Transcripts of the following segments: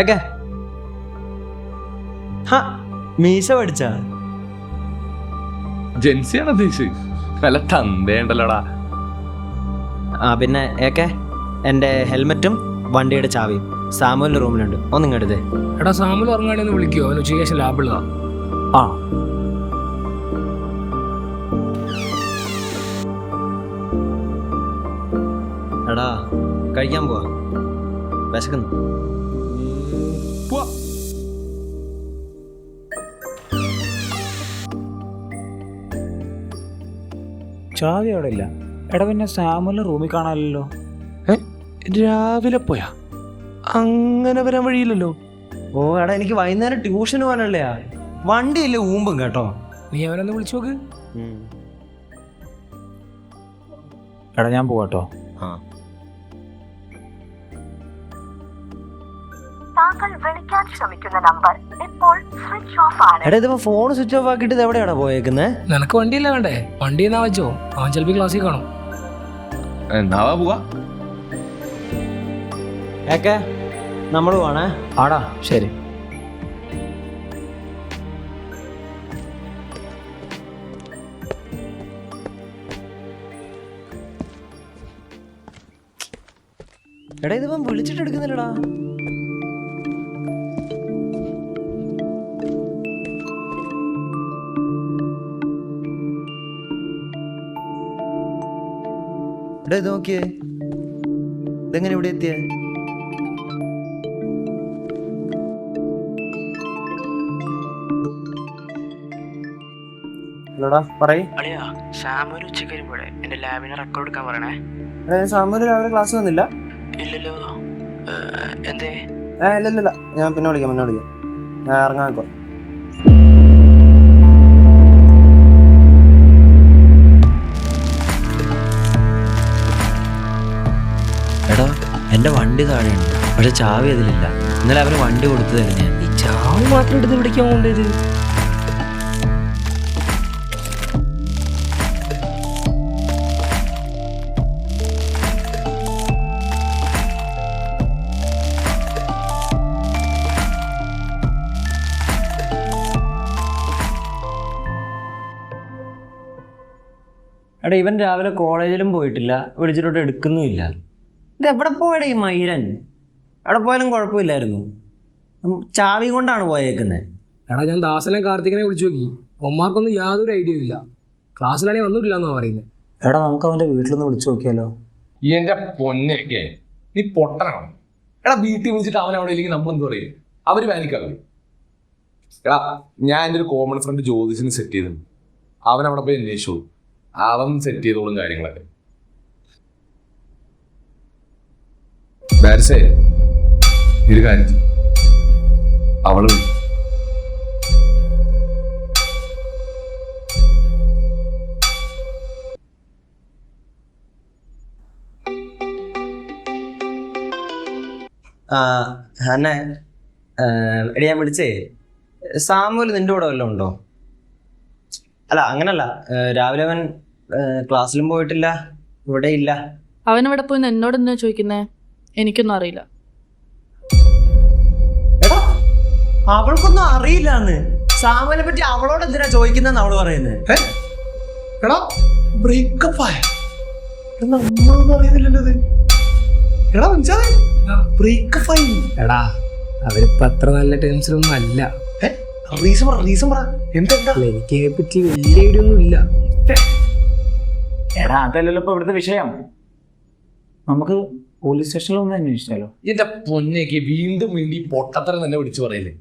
ഏക്കെ മീശ പഠിച്ച ജെൻസിയാണ് ഉദ്ദേശിച്ചത്. നല്ല തന്തയുണ്ടല്ലോടാ. പിന്നെ ഏക്കെ എൻ്റെ ഹെൽമെറ്റും വണ്ടിയുടെ ചാവിയും സാമുവിൻ്റെ റൂമിലുണ്ട്. ഒന്ന് ഇങ്ങെടുത്തേ. എടാ സാമുൽ ഉറങ്ങാണെന്ന് വിളിക്കുമോ? അവന് ഉച്ചയ്ക്ക് ശേഷം ലാബുള്ളതാ. ആ എടാ കഴിക്കാൻ പോവാ, വിശക്കുന്നു. ചാവി അവിടെ ഇല്ല. എടാ പിന്നെ സാമുലിനെ റൂമിൽ കാണാമല്ലോ. രാവിലെ പോയാ അങ്ങനെ വരാൻ വഴിയില്ലല്ലോ. ഓ എടാ എനിക്ക് വൈകുന്നേരം ട്യൂഷന് പോകാനല്ലേ, വണ്ടിയില്ല ഊമ്പും കേട്ടോ. നീ അവനൊന്ന് വിളിച്ചു നോക്ക്. എടാ ഞാൻ പോവാട്ടോ. താങ്കൾ വിളിക്കാൻ ശ്രമിക്കുന്ന നമ്പർ ഇപ്പോൾ സ്വിച്ച് ഓഫ് ആണ്. എടാ ഇതിപ്പോ ഫോൺ സ്വിച്ച് ഓഫ് ആക്കിയിട്ട് എവിടെയാടാ പോയേക്കുന്നേ? നിനക്ക് വണ്ടിയല്ല വേണ്ടേ? വണ്ടി എന്നാ വെച്ചോ, അവൻ ചിലപ്പോൾ ക്ലാസ്സിൽ കാണും. എന്നാവാ പോവാ. ഏക്കെ നമ്മൾ പോവാണേ. ആടാ ശരി. എടാ ഇതിപ്പം വിളിച്ചിട്ട് എടുക്കുന്നില്ലടാ. എടാ ഇത് നോക്കിയേ, ഇതെങ്ങനെ ഇവിടെ എത്തിയേ? ഹലോടാ പറയ്. അളിയാ സാമൂല് ഉച്ചയ്ക്ക് വരുമ്പോഴേ എന്റെ ലാബിന് റെക്കോർഡ് എടുക്കാൻ പറയണേ. സാമൂല് രാവിലെ ക്ലാസ് വന്നില്ല? ഇല്ലല്ലോ. എന്തേ? ഇല്ല ഞാൻ പിന്നെ വിളിക്കാം, ഞാൻ ഇറങ്ങാൻ നിൽക്കാം. എടാ എൻ്റെ വണ്ടി താഴെയുണ്ട്, പക്ഷെ ചാവി അതിലില്ല. ഇന്നലെ അവര് വണ്ടി കൊടുത്തു തരും. ഞാൻ ഈ ചാവി മാത്രം എടുത്ത് പിടിക്കാൻ കൊണ്ടത്. എടാ ഇവൻ രാവിലെ കോളേജിലും പോയിട്ടില്ല, വിളിച്ചിട്ടോട്ട് എടുക്കുന്നുമില്ല. ഇത് എവിടെ പോയടാ ഈ മൈരൻ? എവിടെ പോയാലും കുഴപ്പമില്ലായിരുന്നു, ചാവി കൊണ്ടാണ് പോയേക്കുന്നത്. എടാ ഞാൻ ദാസനെ കാർത്തികനെ വിളിച്ചു നോക്കി, ഒമ്മാർക്കൊന്നും യാതൊരു ഐഡിയ ഇല്ല. ക്ലാസ്സിലാണെങ്കിൽ വന്നിട്ടില്ല എന്നാ പറയുന്നത്. എടാ നമുക്ക് അവൻ്റെ വീട്ടിലൊന്ന് വിളിച്ചു നോക്കിയാലോ? ഈ എന്റെ പൊന്നൊക്കെ നീ പൊട്ടനാണ്. എടാ വീട്ടിൽ വിളിച്ചിട്ട് അവൻ അവിടെ ഇല്ലെങ്കിൽ നമ്മൾ എന്ത് പറയും? അവര് പാനിക്കാവും. എടാ ഞാൻ എൻ്റെ ഒരു കോമൺ ഫ്രണ്ട് ജ്യോതിഷിന് സെറ്റ് ചെയ്തിട്ടുണ്ട്. അവൻ അവിടെ പോയി അന്വേഷിച്ചു, അവൻ സെറ്റ് ചെയ്തോളും കാര്യങ്ങളൊക്കെ. ബാരിസേ ഒരു കാര്യം, അവള് അന്നെ എടി ഞാൻ വിളിച്ചേ, സാമൂല് നിന്റെ കൂടെ വല്ലതും ഉണ്ടോ? അല്ല അങ്ങനല്ല, രാവിലെ അവൻ ക്ലാസ്സിലും പോയിട്ടില്ല, ഇവിടെ ഇല്ല. അവനിവിടെ പോയി എന്നോട് എന്താ ചോദിക്കുന്നേ? എനിക്കൊന്നും അറിയില്ല. എടാ അവൾക്കൊന്നും അറിയില്ലാന്ന്. സാമുവിനെ പറ്റി അവളോട് എന്തിനാ ചോദിക്കുന്നെന്ന് അവള് പറയുന്നത്? എടാ ബ്രേക്കപ്പ് ആയ അറിയുന്നില്ലല്ലോ. എടാ മനസ്സിലായി ബ്രേക്കപ്പ് ആയി. എടാ അവരിപ്പോ അത്ര നല്ല ടേംസിലൊന്നും അല്ല. റീസൺ പറ. എന്താ എനിക്ക് പറ്റി വലിയ ഐഡിയ ഒന്നും ഇല്ല. എടാ അതല്ലല്ലോ ഇപ്പൊ ഇവിടുത്തെ വിഷയം. നമുക്ക് പോലീസ് സ്റ്റേഷനിൽ ഒന്ന് അന്വേഷിച്ചാലോ? എന്റെ പൊന്നേക്ക് വീണ്ടും ഈ പൊട്ടത്തരം തന്നെ വിളിച്ചു പറയില്ലേ.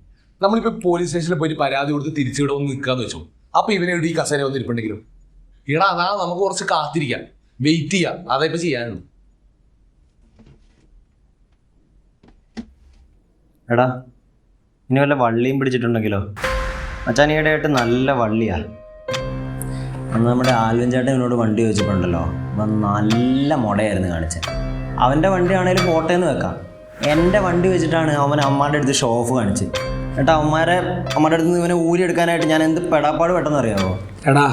നമ്മളിപ്പോ പോലീസ് സ്റ്റേഷനിൽ പോയിട്ട് പരാതി കൊടുത്ത് തിരിച്ചിവിടെ ഒന്ന് നിൽക്കാന്ന് വെച്ചോ. അപ്പൊ ഇവനെവിടെ ഈ കസേര വന്ന് ഇരിപ്പുണ്ടെങ്കിലും എടാ അതാ നമുക്ക് കുറച്ച് കാത്തിരിക്കാം, വെയിറ്റ് ചെയ്യാം. അതേ ഇപ്പൊ ചെയ്യാനുള്ളൂ. എടാ ഇനി വല്ല വള്ളിയും പിടിച്ചിട്ടുണ്ടെങ്കിലോ? മച്ചാൻ ഈയിടെയായിട്ട് നല്ല വള്ളിയാ. അന്ന് നമ്മുടെ ആൽവിൻ ചേട്ടൻ ഇവനോട് വണ്ടി ചോദിച്ചിട്ടുണ്ടല്ലോ, അപ്പം നല്ല മുടയായിരുന്നു കാണിച്ചത്. അവൻ്റെ വണ്ടി ആണെങ്കിലും പോട്ടേന്ന് വെക്കാം, എൻ്റെ വണ്ടി വെച്ചിട്ടാണ് അവൻ അമ്മാരുടെ അടുത്ത് ഷോ ഓഫ് കാണിച്ച്. എന്നിട്ട് അമ്മമാരുടെ അടുത്ത് നിന്ന് ഇവനെ ഊരി എടുക്കാനായിട്ട് ഞാൻ എന്ത് പെടാപ്പാട് പെട്ടെന്ന് അറിയാമോ? എടാ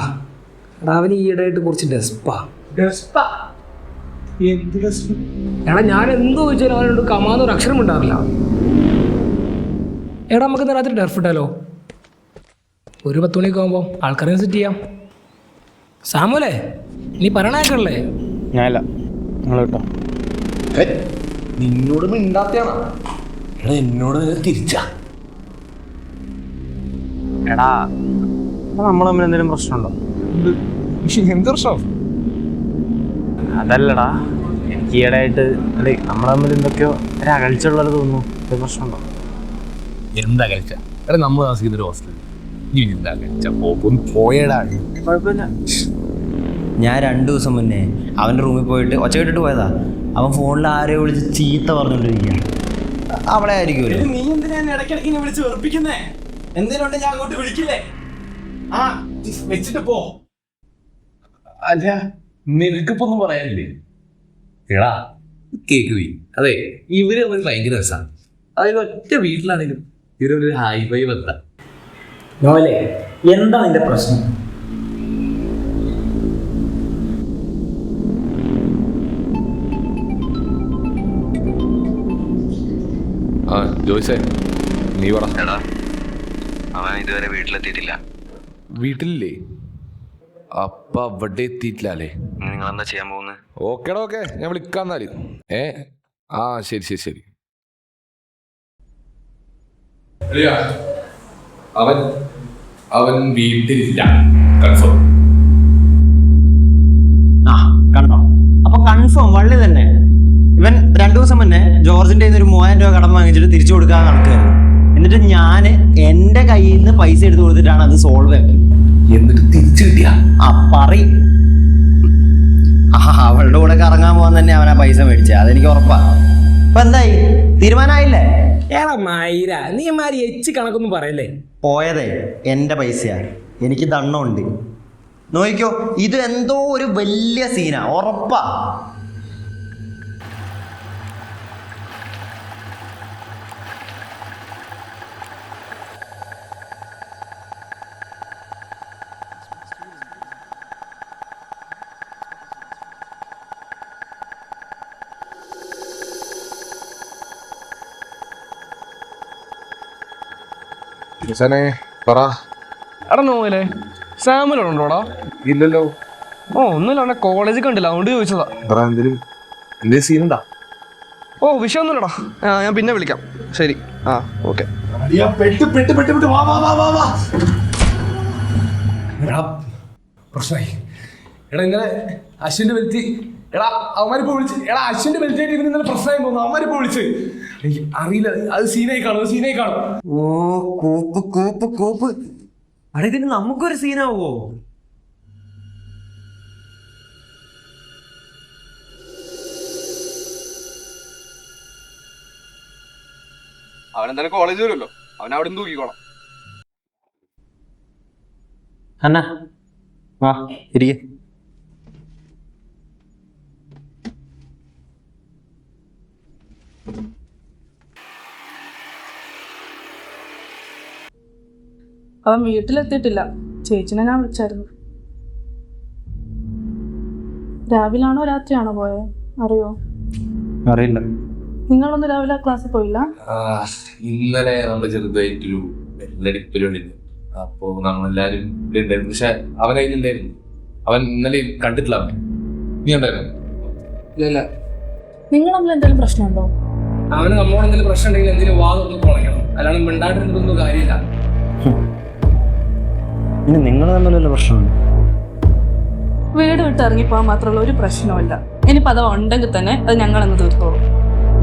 അവന് ഈയിടെയായിട്ട് കുറച്ച് ഡെസ്പാ. എടാ ഞാൻ എന്തോ ചോദിച്ചാലും അവനോട് കമാന്നൊരു അക്ഷരം ഉണ്ടാവില്ല. എടാ നമുക്ക് ഇന്ന് രാത്രി ടർഫ് ഇട്ടാലോ? ഒരു 10 മണിയൊക്കെ ആകുമ്പോൾ ആൾക്കാരെ സെറ്റ് ചെയ്യാം. സാമൂലേ, നീ പറയണേക്കല്ലേ? ഞാനില്ല, നിങ്ങൾ കേട്ടോ. നിന്നോട് മിണ്ടാത്തയാണോ? എടാ എന്നോട് തിരിച്ചാ. എടാ നമ്മൾ തമ്മിൽ എന്തെങ്കിലും പ്രശ്നമുണ്ടോ? എന്ത് പ്രശ്നം? അതല്ലടാ, എനിക്ക് ഈയിടെയായിട്ട് നമ്മൾ തമ്മിൽ എന്തൊക്കെയോ ഒരു അകൽച്ചുള്ളത് തോന്നുന്നു. ഒരു പ്രശ്നമുണ്ടോ? എന്താ കഴിച്ച? എടാ നമ്മൾ താമസിക്കുന്ന ഒരു ഹോസ്റ്റലിൽ നീ എന്താ കഴിച്ച? പോയടാ. കുഴപ്പമില്ല. ഞാൻ 2 ദിവസം മുന്നേ അവൻ്റെ റൂമിൽ പോയിട്ട് ഒച്ച കേട്ടിട്ട് പോയതാ. അവൻ ഫോണിൽ ആരെയോ വിളിച്ച് ചീത്ത പറഞ്ഞുകൊണ്ടിരിക്കുക. അവളെ ആയിരിക്കുമല്ലോ. നീ എന്തിനാ ഇടയ്ക്കിടയ്ക്ക് ഇങ്ങനെ വിളിച്ച് വെറുപ്പിക്കുന്നേ? എന്തേലും ഉണ്ടെങ്കിൽ ഞാൻ അങ്ങോട്ട് വിളിക്കില്ലേ? ആ വെച്ചിട്ട് പോ. അല്ല നിനക്കിപ്പോ ഒന്നും പറയാനില്ലേ? എടാ കേക്ക് പോയി. അതെ, ഇവര് തമ്മിൽ ഭയങ്കര രസമാണ്. അതായത് ഒറ്റ വീട്ടിലാണെങ്കിലും ഇവരൊരു ഹൈ ഫൈ ബന്ധം. നോലേ, എന്താ നിന്റെ പ്രശ്നം? ആ ജോയ്സേ, നീ പറ. എടാ അവൻ ഇതുവരെ വീട്ടിലെത്തിയിട്ടില്ല. വീട്ടിലില്ലേ? അപ്പ അവിടെ എത്തിയിട്ടില്ല അല്ലേ? നിങ്ങൾ എന്താ ചെയ്യാൻ പോകുന്നത്? ഓക്കേടാ, ഓക്കെ, ഞാൻ വിളിക്കാന്നാല്. ആ ശരി ശരി ശരി. അവൻ അവൻ വീട്ടിലില്ല, കൺഫേം. ആ കണ്ടോ, അപ്പൊ കൺഫേം വള്ളി തന്നെ. ഇവൻ 2 ദിവസം മുന്നേ ജോർജിന്റെ കയ്യിൽ നിന്ന് ഒരു 3000 രൂപ കടം വാങ്ങിച്ചിട്ട് തിരിച്ചു കൊടുക്കാൻ നടക്കുകയായിരുന്നു. എന്നിട്ട് ഞാൻ എൻ്റെ കയ്യിൽ നിന്ന് പൈസ എടുത്ത് കൊടുത്തിട്ടാണ് അത് സോൾവ് ആക്കി. എന്നിട്ട് തിരിച്ചു കിട്ടിയ അവളുടെ കൂടെ കറങ്ങാൻ പോകാൻ തന്നെ അവനാ പൈസ മേടിച്ചത്, അതെനിക്ക് ഉറപ്പാ. അപ്പൊ എന്തായി, തീരുമാനമായില്ലേ? ഏടാ മൈര, നീ മാറി എച്ച് കണക്കൊന്നും പറയല്ലേ. പോയതേ എൻ്റെ പൈസയാ, എനിക്ക് ദണ്ണമുണ്ട്. നോക്കിക്കോ, ഇത് എന്തോ ഒരു വലിയ സീനാ, ഉറപ്പാ. പറ. എടാ നോലേ, സാമലുണ്ടോടാ? ഇല്ലല്ലോ. ഓ ഒന്നുമില്ല, അവനെ കോളേജിൽ കണ്ടില്ല, അതുകൊണ്ട് ചോദിച്ചതാ. എന്തേ സീനുണ്ടാ? ഓ വിഷയമൊന്നുമില്ലടാ, ഞാൻ പിന്നെ വിളിക്കാം. ശരി, ആ ഓക്കെ. പ്രശ്നമായി. എടാ ഇന്നലെ അശ്വിന്റെ ബെൽറ്റ്, എടാ അവന്മാരിപ്പോ വിളിച്ച്. എടാ അശ്വിന്റെ ബെൽറ്റ് ആയിട്ട് ഇന്നലെ പ്രശ്നമായി പോകുന്നു. അവന്മാരിപ്പോ വിളിച്ച്. അറിയില്ല, അത് സീനായി കാണും, സീനായി കാണും. ഓ കൂപ്പ് കൂപ്പ് കൂപ്പ്. അവിടെ ഇതിന് നമുക്കൊരു സീനാവോ? അവനെന്തായാലും കോളേജ് വരുമല്ലോ, അവൻ അവിടെ നിന്ന് തൂക്കിക്കോളാം. അന്ന വാ ഇരിക്കെ. അവൻ വീട്ടിലെത്തിയിട്ടില്ല. ചേച്ചിനെ ഞാൻ വിളിച്ചായിരുന്നു. രാവിലാണോ രാത്രിയാണോ പോയത് അറിയോ? അറിയില്ല. നിങ്ങളൊന്ന് രാവിലെ ക്ലാസ്സിൽ പോയില്ല? ഇന്നലെ നമ്മുടെ ചെറുതായിട്ടൊരു പരിപാടി ഉണ്ട്. അപ്പോ നമ്മളെല്ലാരും ഉണ്ടായിരുന്നു. പക്ഷെ അവൻ അതിലുണ്ടായിരുന്നു. അവൻ ഇന്നലെ കണ്ടിട്ടില്ല. അവൻ നീ ഉണ്ടായിരുന്നു? ഇല്ല, നിങ്ങൾ തമ്മിൽ എന്തെങ്കിലും പ്രശ്നമുണ്ടോ? അവന് നമ്മളോട് എന്തെങ്കിലും പ്രശ്നം ഉണ്ടെങ്കിൽ എന്തെങ്കിലും വാദമൊന്നും തുറക്കണം, അല്ലാണ്ട് മിണ്ടാണ്ടിരുന്നതൊന്നും കാര്യമില്ല. ഇനി നിങ്ങൾ തമ്മിലുള്ള പ്രശ്നമാണ്. വീട് വിട്ട് ഇറങ്ങിപ്പോകാൻ മാത്രമുള്ള ഒരു പ്രശ്നവുമില്ല. ഇനിയിപ്പോൾ അഥവാ ഉണ്ടെങ്കിൽ തന്നെ അത് ഞങ്ങളങ്ങ് തീർത്തോളൂ.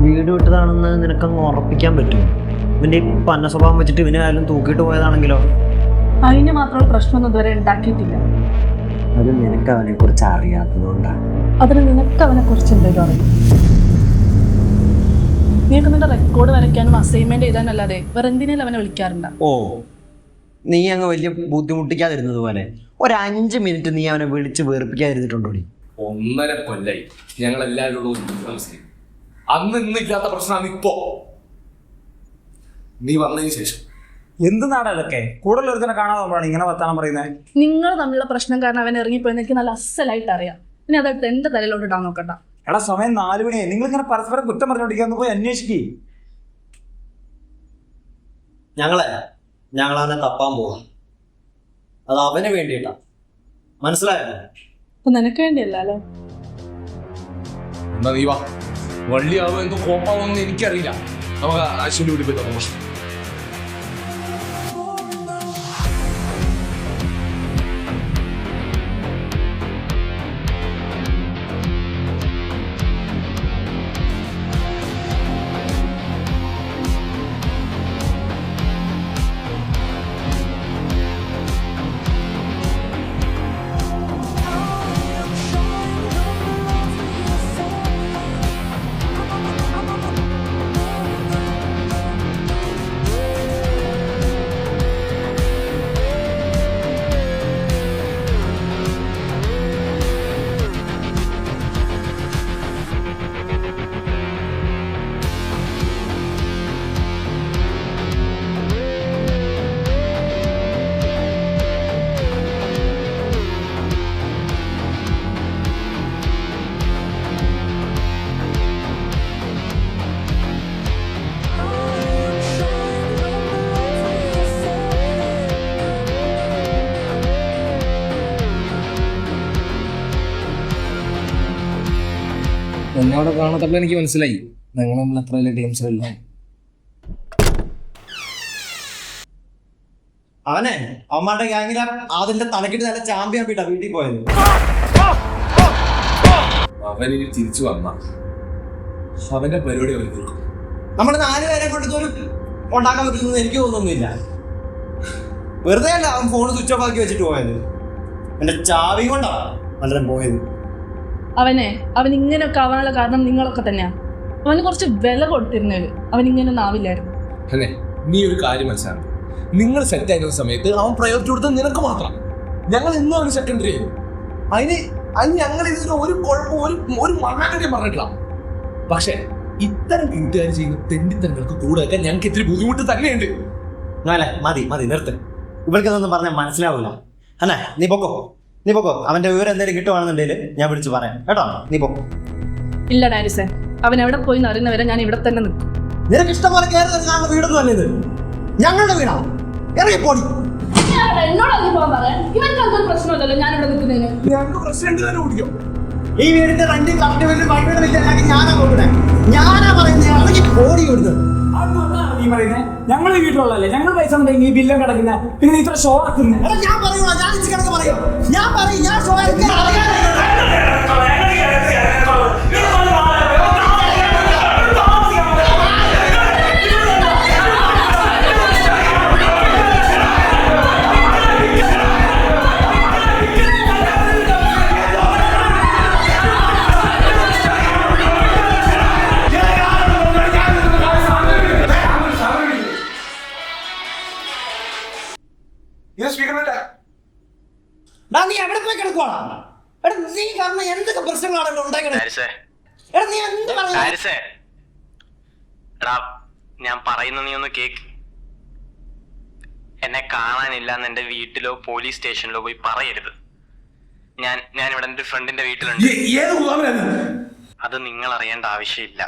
വീട് വിട്ടതാണെന്ന് നിനക്കങ്ങ് ഉറപ്പിക്കാൻ പറ്റുമോ? ഇവൻ്റെ ഈ പന്ന സ്വഭാവം വെച്ചിട്ട് ഇവനെ ആയാലും തൂക്കിയിട്ട് പോയതാണെങ്കിലോ? അതിന് മാത്രമുള്ള പ്രശ്നമൊന്നും ഇതുവരെ ഉണ്ടാക്കിയിട്ടില്ല. അത് നിനക്ക് അവനെ കുറിച്ച് അറിയാത്തതുകൊണ്ടാണ്. അതിന് നിനക്ക് അവനെ കുറിച്ച് എന്തെങ്കിലും അറിയാം? നീക്ക് നിന്റെ റെക്കോർഡ് വരയ്ക്കാനും അസൈൻമെന്റ് എഴുതാനല്ലാതെ വേറെ എന്തിനേലും അവനെ വിളിക്കാറുണ്ട? ഓ, നീ അങ്ങ് വലിയ ബുദ്ധിമുട്ടിക്കാതിരുന്നത് പോലെ ഒരു 5 മിനിറ്റ് നീ അവനെ വിളിച്ച് വേർപ്പിക്കാതിരുന്നിട്ടുണ്ടോ? 1.5 കൊല്ലായി ഞങ്ങൾ എല്ലാവരോടും താമസിക്കും. അന്ന് ഇന്നില്ലാത്ത പ്രശ്നമാണ് ഇപ്പോ. നീ വന്നതിന് ശേഷം എന്ത് നാടാ ഇതൊക്കെ? കൂടുതൽ ഒരുത്തനെ കാണാതെ ഇങ്ങനെ വർത്താനം പറയുന്നത്. നിങ്ങൾ തമ്മിലുള്ള പ്രശ്നം കാരണം അവൻ ഇറങ്ങിപ്പോയെന്ന് എനിക്ക് നല്ല അസലായിട്ട് അറിയാം. ഇനി അതെടുത്ത് എന്റെ തലയിലോട്ട് ഇടാൻ നോക്കണ്ട. എടാ സമയം 4 മണിയായി, നിങ്ങൾ ഇങ്ങനെ പരസ്പരം കുറ്റം പറഞ്ഞോണ്ടിരിക്കാന്ന് പോയി അന്വേഷിക്കേ. ഞങ്ങളവനെ തപ്പാൻ പോവാം. അത് അവന് വേണ്ടിയിട്ടാ, മനസ്സിലായോ? അപ്പൊ നിനക്ക് വേണ്ടിയല്ല അല്ലേ? എന്നാ നീ വാ, വള്ളിയാവോ എന്തോ കോപ്പാവോന്ന് എനിക്കറിയില്ല. നമുക്ക് ആശുവിന്റെ വീട്ടിൽ പോയി തുടങ്ങാം. എന്നോട് കാണത്തപ്പോൾ എനിക്ക് മനസ്സിലായി നിങ്ങൾ നമ്മൾ അത്ര വലിയ ടീംസിലല്ല. അവനെ അവന്മാരുടെ ഗ്യാങ്ങിലെ അതിന്റെ തലക്കിട്ട് നല്ല ചാമ്പ്യൻ വീട്ടാ വീട്ടിൽ പോയത്. അവന് തിരിച്ചു വന്ന അവന്റെ പരിപാടി അവൻ തീർക്കും. നമ്മൾ 4 പേരെ കൊണ്ട് പോലും ഉണ്ടാക്കാൻ പറ്റുന്നത് എനിക്ക് തോന്നുന്നില്ല. വെറുതെ അല്ല അവൻ ഫോൺ സ്വിച്ച് ഓഫ് ആക്കി വെച്ചിട്ട് പോയത്. എന്റെ ചാവി കൊണ്ടാ പലരും പോയത്. അവൻ ഇങ്ങനെയൊക്കെ ആവാനുള്ള കാരണം നിങ്ങളൊക്കെ തന്നെയാണ്. അവന് കുറച്ച് വില കൊടുത്തിരുന്നത് അവൻ ഇങ്ങനെ ഒന്നും ആവില്ലായിരുന്നു. അല്ലേ, നീ ഒരു കാര്യം മനസ്സിലാക്കണം. നിങ്ങൾ സെറ്റ് ആയിരുന്ന സമയത്ത് അവൻ പ്രയോറിറ്റി കൊടുത്തത് നിനക്ക് മാത്രം. ഞങ്ങൾ ഇന്നും അവന് സെക്കൻഡറി ആയിരുന്നു. അതിന് ഞങ്ങൾ ഇതിന് ഒരു കുഴപ്പം ഒരു മണ്ണാക്കടിയും പറഞ്ഞിട്ടില്ല. പക്ഷെ ഇത്തരം വീട്ടുകാർ ചെയ്യുന്ന തെണ്ടിത്തരങ്ങൾക്ക് കൂടെ വെക്കാൻ ഞങ്ങൾക്ക് ഇത്തിരി ബുദ്ധിമുട്ട് തന്നെയുണ്ട്. അല്ലേ, മതി നിർത്ത്. ഇവൾക്കതൊന്നും പറഞ്ഞാൽ മനസ്സിലാവില്ല. അല്ലേ, നീ പൊക്കോ. അവന്റെ വിവരം എന്തെങ്കിലും കിട്ടുവാണെന്നുണ്ടെങ്കിൽ ഞാൻ വിളിച്ച് പറയാം കേട്ടോ. നീ പൊക്കോ. ഇല്ല ഡാരിസേ, അവൻ എവിടെ പോയി അറിയുന്നവരെ ഞാൻ ഇവിടെ തന്നെ നിൽക്കും. നിനക്ക് ഇഷ്ടം പോലെ കയറി നിൽക്കാനുള്ള വീടൊന്നും അല്ല ഇത്, ഞങ്ങളുടെ വീടാ. ഇറങ്ങിപ്പോടി. പ്രശ്നമല്ലല്ലോ ഞാൻ ഇവിടെ നിൽക്കുന്നതിന്. ഞങ്ങൾക്ക് പ്രസിഡന്റ് തന്നെ ഓടിക്കും. ഈ വീടിന്റെ റെന്റ് കറക്റ്റ് വലിയ ഭയങ്കര വിദ്യാലയം ഞാനാ നോക്കണേ. ഞാനാ പറയുന്നത് ഇറങ്ങി ഓടി കൊടുത്ത്. നീ പറയുന്നേ ഞങ്ങൾ വീട്ടിലുള്ളല്ലേ, ഞങ്ങൾ പൈസ ഉണ്ടെങ്കിൽ ഈ ബില്ലും കിടക്കുന്ന പിന്നെ ഇത്ര ഷോ ആക്കുന്നത്. ഞാൻ പറയൂടാ, ഞാൻ കിടന്ന് പറയും. ഞാൻ ഷോ നീ എവിടെ പോയി കിടക്കുവാണ്? നീ കാരണം എന്തൊക്കെ പ്രശ്നങ്ങളാണ് ഉണ്ടാക്കണേ? നീ എന്ത് പറയുന്നത്? ഞാൻ പറയുന്ന നീ ഒന്ന് കേക്ക്. എന്നെ കാണാനില്ലാന്ന് എന്റെ വീട്ടിലോ പോലീസ് സ്റ്റേഷനിലോ പോയി പറയരുത്. ഞാൻ ഇവിടെ എന്റെ ഫ്രണ്ടിന്റെ വീട്ടിലുണ്ട്. അത് നിങ്ങൾ അറിയേണ്ട ആവശ്യമില്ല.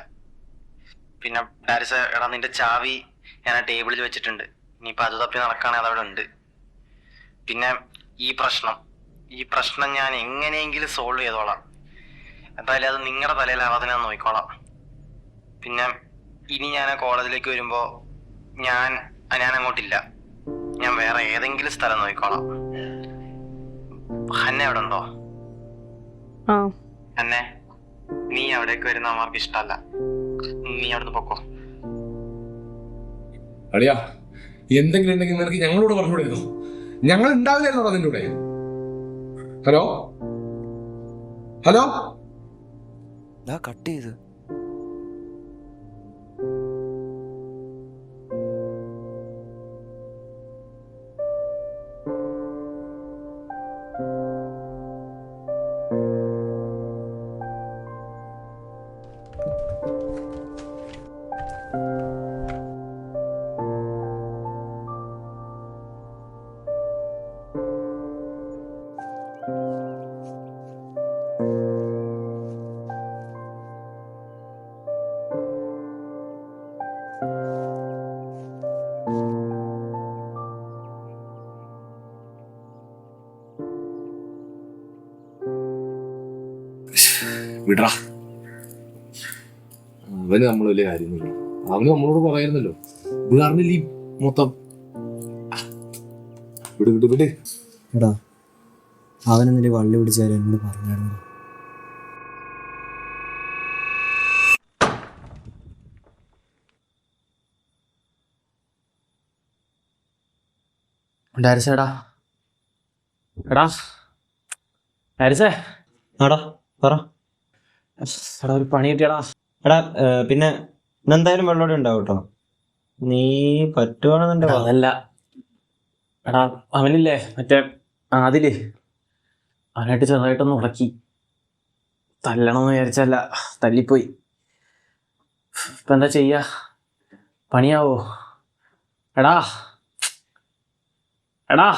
പിന്നെ ഡാരിസ, നിന്റെ ചാവി ഞാൻ ആ ടേബിളിൽ വെച്ചിട്ടുണ്ട്. ഇനിയിപ്പോ അത് തപ്പി നടക്കുകയാണെങ്കിൽ അതവിടെ ഉണ്ട്. പിന്നെ ഈ പ്രശ്നം ഞാൻ എങ്ങനെയെങ്കിലും സോൾവ് ചെയ്തോളാം. എന്തായാലും അത് നിങ്ങളുടെ തലയിലാവാതെ ഞാൻ നോക്കിക്കോളാം. പിന്നെ ഇനി ഞാൻ കോളേജിലേക്ക് വരുമ്പോ ഞാൻ അങ്ങോട്ടില്ല. ഞാൻ വേറെ ഏതെങ്കിലും സ്ഥലം നോക്കിക്കോളാം. ഹന്നെ അവിടെ ഉണ്ടോ? ഹന്നെ, നീ അവിടേക്ക് വരുന്ന അമ്മമാർക്ക് ഇഷ്ടമല്ല. നീ അവിടുന്ന് പൊക്കോ. അടിയാ, എന്തെങ്കിലും ഉണ്ടെങ്കിൽ നിനക്ക് ഞങ്ങളോട് പറഞ്ഞുകൂടായിരുന്നു. ഞങ്ങൾ ഉണ്ടാവില്ലായിരുന്നോ അതിൻ്റെ കൂടെ? ഹലോ കട്ട് ചെയ്ത് വിടറാ. അവന് നമ്മൾ വലിയ കാര്യമൊന്നുമില്ല. അവന് നമ്മളോട് പറയായിരുന്നല്ലോ, ഇത് കാരണല്ലേ ഈ മൊത്തം. വിട് വിട് വിട്. എടാ അവനെന്നിട്ട് വള്ളി പിടിച്ചാലും എന്നോട് പറഞ്ഞായിരുന്നു. ഡാരിസേടാ, എടാ ഡാരിസേ, ആടാ പറ. എടാ ഒരു പണി കിട്ടിയടാ. എടാ പിന്നെ ഇന്നെന്തായാലും വെള്ളോടെ ഉണ്ടാവും കേട്ടോ. നീ പറ്റുവാണെന്നെ അതല്ല എടാ, അവനില്ലേ മറ്റേ ആദില്, അവനായിട്ട് ചെറുതായിട്ടൊന്ന് ഉടക്കി. തല്ലണമെന്ന് വിചാരിച്ചല്ല, തല്ലിപ്പോയി. ഇപ്പം എന്താ ചെയ്യാ? പണിയാവോ? എടാ എടാ